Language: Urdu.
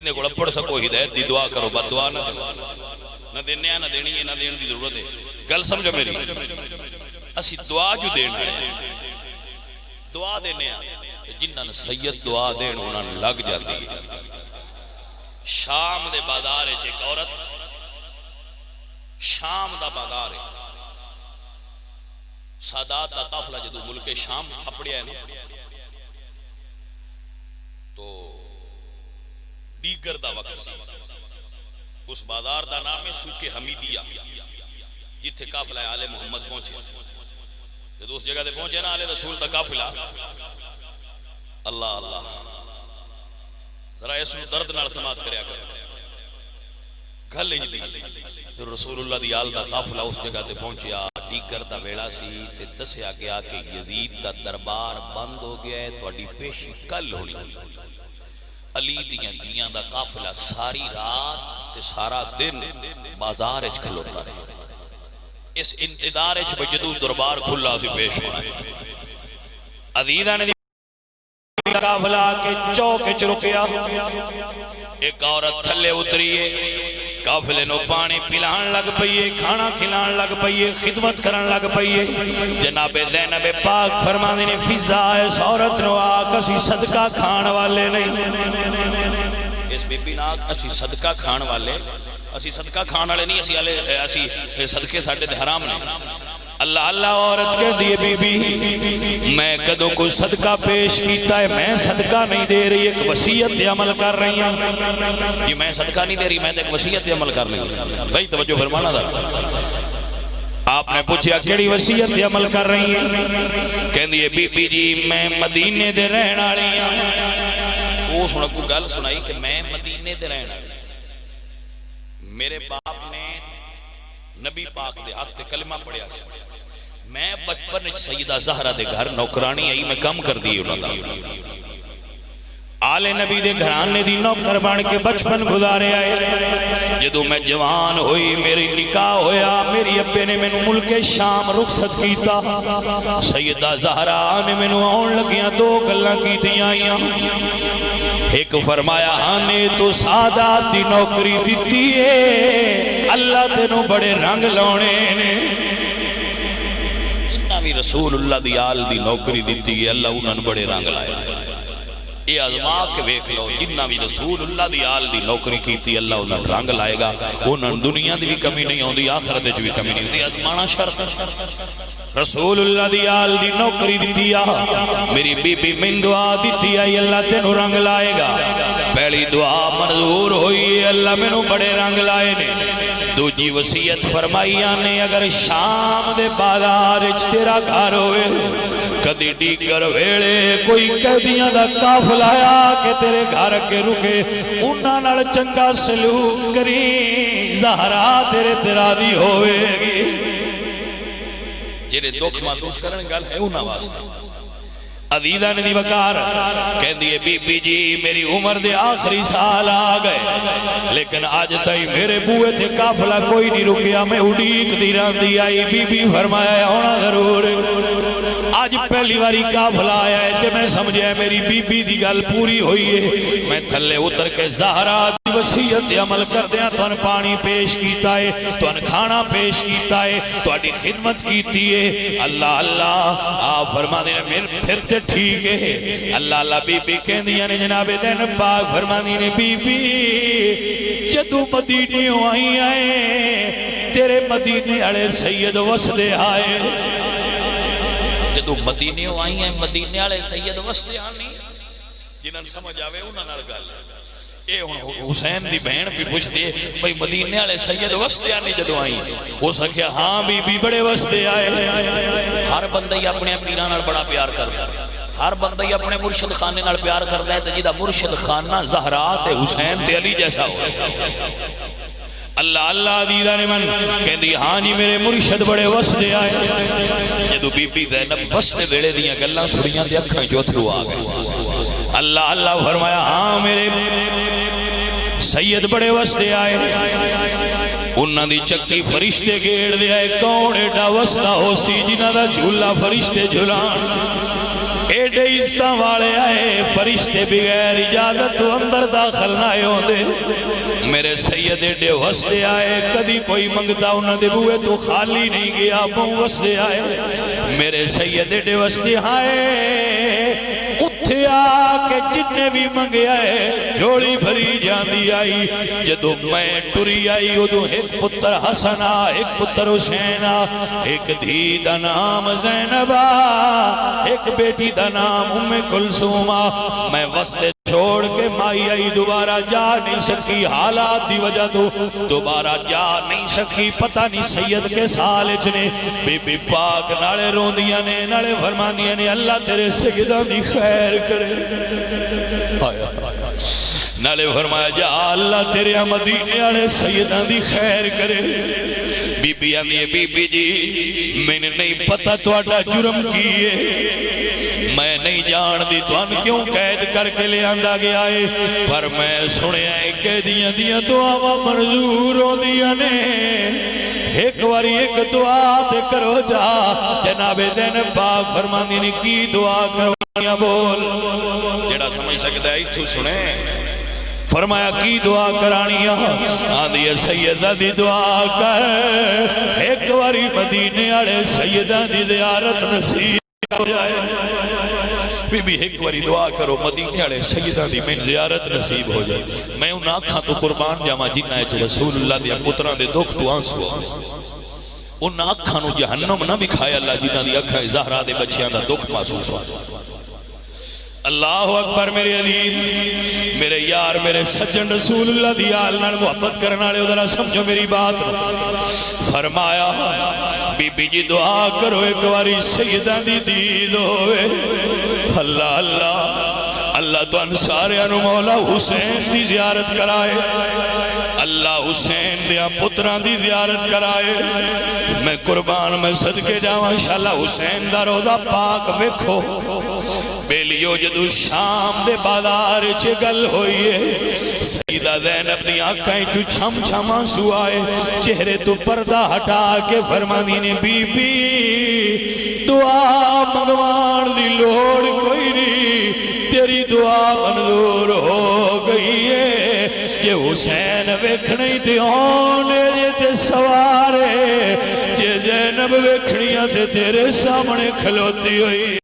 نے کو پڑھ سکو ہدایت دی دعا کرو بد دعا نہ دینے نہ دینی ہے نہ دین دی ضرورت ہے. گل سمجھو میری, اسی دعا جو دینا ہے دعا دینے جنہاں نے سید دعا دین انہاں نے لگ جاتی ہے. شام دے بازار ایک عورت, شام دا بازار ہے, سادات دا قافلہ جدو ملک شام اپڑیا ہے نا تو دیگر دا وقت سی. اس بازار دا نام ہے سوق حمیدیہ, جتھے قافلہ آل محمد پہنچے. جدو اس جگہ دے پہنچے نا آل رسول دا قافلہ, اللہ اللہ ذرا اس درد نال سماعت کریا کر. گل انج دی رسول اللہ دی آل دا قافلہ اس جگہ تے پہنچیا, دیگر دا ویلا سی تے دسیا گیا کہ یزید دا دربار بند ہو گیا ہے, تہاڈی پیشی کل ہونی. علی دیاں دیاں دا قافلہ ساری رات تے سارا دن بازار وچ کھلوتا رہا. اس انتظار وچ جدوں دربار کھلا سی پیش عزیزاں نے قافلہ کے چوک وچ رکیا. ایک عورت تھلے اتری ہے, قافلے نو پانی پلان لگ پئیے, کھانا کھلان لگ پئیے, خدمت کرن لگ پئیے. جناب زینب پاک فرماندے نے فضا اس عورت نو آکھ اسی صدقہ کھان والے نہیں. اس بی بی ناک اسی صدقہ کھان والے, اسی صدقہ کھان والے نہیں, اسی صدقے ساڈے تے حرام نہیں. اللہ اللہ عورت کہہ دیے بی بی میں کدوں کوئی صدقہ پیش کیتا ہے, میں صدقہ نہیں دے رہی, ایک وصیت عمل کر رہی ہوں. یہ میں صدقہ نہیں دے رہی, میں ایک وصیت عمل کر رہی ہوں. بھائی توجہ فرمانا تھا. آپ نے پوچھا کیڑی وصیت عمل کر رہی ہیں؟ کہہ دیے بی بی جی میں مدینے دے رہن والی ہوں. وہ سنا کوئی گل سنائی کہ میں مدینے دے رہن والی. میرے باپ نے نبی پاک دے ہاتھ تے کلمہ پڑھیا سی. میں بچپن سیدہ زہرا دے گھر نوکرانی آئی, میں کم کر دی انہوں نے. آل نبی دے گھرانے دی نوکر بن کے بچپن گزارے آئے. جدو میں جوان ہوئی میری نکاح ہویا, میری ابے نے میں ملک شام رخصت کیتا. سیدہ زہرا نے میں آن لگیاں دو گلاں کیتیاں آئیاں. ایک فرمایا ہانے تو سادات دی نوکری دیتی ہے, اللہ تینوں بڑے رنگ لاؤنے نے. جنہاں بھی رسول اللہ دی آل دی نوکری دیتی ہے اللہ انہاں بڑے رنگ لائے. یہ آزما کے ویکھ لو, جنہاں بھی رسول اللہ دی آل دی نوکری کیتی اللہ انہاں رنگ لائے گا. انہاں دنیا دی بھی کمی نہیں ہوندی, آخرت وچ بھی کمی نہیں ہوندی. آزمانا شرط. رسول اللہ دی آل دی نوکری دیتی آ, میری بی بی من دعا دیتی آئی اللہ تینوں رنگ لائے گا. پہلی دعا منظور ہوئی اللہ مینوں بڑے رنگ لائے نے. دوجی وصیت فرمائی نے اگر شام دے بازار وچ تیرا گھر ہوئے, کدی ڈیگر ویلے کوئی قیدیاں دا قافلہ آیا کہ تیرے گھر کے رکے, انہاں نال چنگا سلوک کری, زہرا تیرے راضی ہوئے گی. جڑے دکھ محسوس کرن گل ہے انہاں واسطے. عزیزاں نے دی وقار کہہ دیے بی بی جی میری عمر دے آخری سال آ گئے, لیکن آج تائی میرے بوئے تھے قافلہ کوئی نہیں رکیا. میں اڑیک دی راندی آئی. بی بی فرمایا ہونا ضرور, آج پہلی باری قافلہ آیا ہے کہ میں سمجھے میری بی بی دی گل پوری ہوئی ہے. میں تھلے اتر کے زہرا دی وصیت عمل کر دیا, تو ان پانی پیش کیتا ہے, تو ان کھانا پیش کیتا ہے, تو اڈی خدمت کیتی ہے. اللہ اللہ آپ فرما دینا میرے پھر تے ٹھیک ہے. اللہ اللہ بی بی کہہ دیا نے جناب دین پاک فرما دینے بی بی جدو مدینے آئی آئے تیرے مدینے اڑے سید وسدے آئے. جدو مدینے آئی ہیں مدینے والے سید وسدے آنی جنہاں سمجھ آوے انہاں نال گل. اے حسین دی بہن بھی پوچھ دیے بھئی مدینے والے سید وسدے آنی جدو آئی, ہو سکیا ہاں بی بی بڑے وسدے آئے. ہر بندہ ہی اپنے پیراں نال بڑا پیار کردا ہے, ہر بندہ ہی اپنے مرشد خانے نال پیار کردا ہے, تے جیدا مرشد خانہ زہرا تے حسین تے علی جیسا ہو. اللہ اللہ دیدہ نے من کہندی ہاں جی میرے مرشد بڑے وسدے آئے. جدو بی بی زینب وسدے ویلے دیاں گلاں سڑیاں تے اکھاں چ اتھرو آ گئے. اللہ اللہ فرمایا ہاں میرے سید بڑے وسدے آئے. انہاں دی چکی فرشتے گیڑ دے آئے. کون ایڈا وسدا ہو سی جنہاں دا جھولا فرشتے جھلان, ایڈے عزت والے آئے فرشتے بغیر اجازت تو اندر داخل نہ ہوندے میرے سید ایڈے وسدے آئے کدی کوئی منگتا انہاں دے بوئے تو خالی نہیں گیا بہوں وسدے آئے میرے سید ایڈے وسدے آئے اتھے آکے جتنے بھی منگے آئے جوڑی بھری جاندی آئی جدو میں ٹری آئی ادو ایک پتر حسنا ایک پتر حسینا ایک دھی دا نام زینبا ایک بیٹی دا نام ام کلثوما میں وسدے چھوڑ کے مائی آئی دوبارہ جا نہیں سکی حالات دی وجہ تو دوبارہ جا نہیں سکی پتہ نہیں سید کے سال اچنے بی بی پاک نالے روندیاں نے نالے فرماندیاں نے اللہ تیرے سیدہ دی خیر کرے نالے فرمایا جا اللہ تیرے مدینے والے سیدہ دی خیر کرے بی بی آندی بی بی جی میں نے نہیں پتہ تواڈا جرم کیے میں نہیں جان دی تو ان کیوں قید کر کے لے آندہ گیا ہے پر میں سنے آئے کہ دیاں دعا منظور ہو دیا نے ایک واری ایک دعا تے کرو جا جناب زینب پاک فرماندی نے کی دعا کرو بول جڑا سمجھ سکتا ہے تو سنے فرمایا کی دعا کرانی آدھی سیدہ دی دعا کر ایک واری مدینے آڑے سیدہ دی زیارت نصیب ہو جائے بی بی ایک واری دعا کرو مدینے آڑے سیدہ دی میں زیارت نصیب ہو جائے میں ان آنکھاں تو قربان جاما جنہ ہے رسول اللہ دیا پتران دے دکھ تو آنسو ان آنکھاں نو جہنم نہ بکھائے اللہ جنہ دی اکھا زہرہ دے بچیاں دا دکھ محسوس ہو اللہ اکبر میرے عزیز میرے یار میرے سجن رسول اللہ دی آلنا محبت کرنا لے ادھر سمجھو میری بات فرمایا بی بی جی دعا کرو ایک واری سیدہ دی دید ہوئے اللہ اللہ اللہ تو انسارے انو مولا حسین دی زیارت کرائے اللہ حسین دیا پتران دی زیارت کرائے میں قربان میں صدقے جاؤں انشاءاللہ حسین دا روضہ پاک وکھو بیلیو جدو شام دے بازار چگل ہوئیے سیدہ زینب دی آنکھیں تو چھم چھم آنسو آئے چہرے تو پردہ ہٹا کے فرمانی نے بی بی دعا منگوان دی لوڑ کوئی نہیں تیری دعا منظور ہو گئی ہے یہ حسین ویکھنی تے ہونے تے سوارے یہ زینب ویکھنیاں تے تیرے سامنے کھلوتی ہوئی